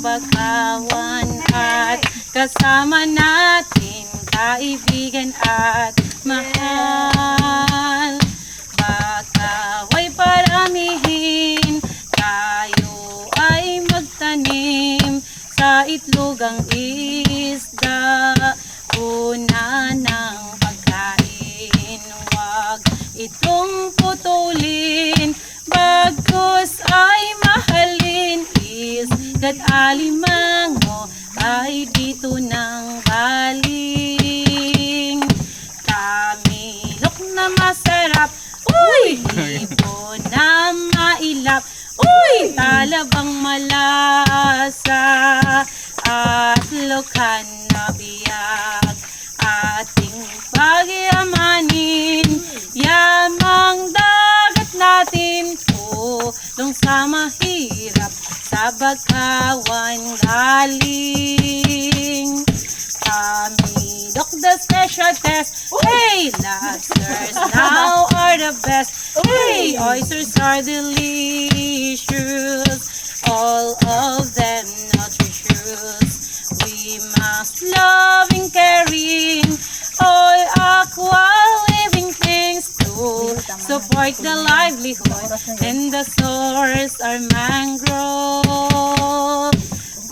bakawan at kasama natin kaibigan at mahal. Bakaway paramihin, tayo ay magtanim sa itlogang isda. Una ng pagkain, huwag itong putulin, bagkus ay mahalin. Isda't alimango ay dito nang galing. Tamilok na masarap, uy! Ibon na mailap, uy! Talabang malasa at lokhan na biyag. Ating pagyamanin, yamang dagat natin, tulong sa mahirap, sa bakawan galing. Tamilok the special test, hey! Lobsters now are the best, hey! Oysters are delicious, all of them nutritious. We must love and caring all aqua living things to support the livelihood and the source are mangrove.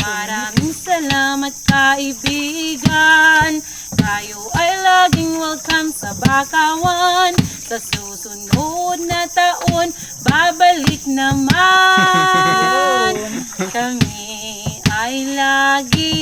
Maraming salamat kaibigan, tayo ay laging welcome sa bakawan. Sa susunod na taon, babalik naman. Kami ay lagi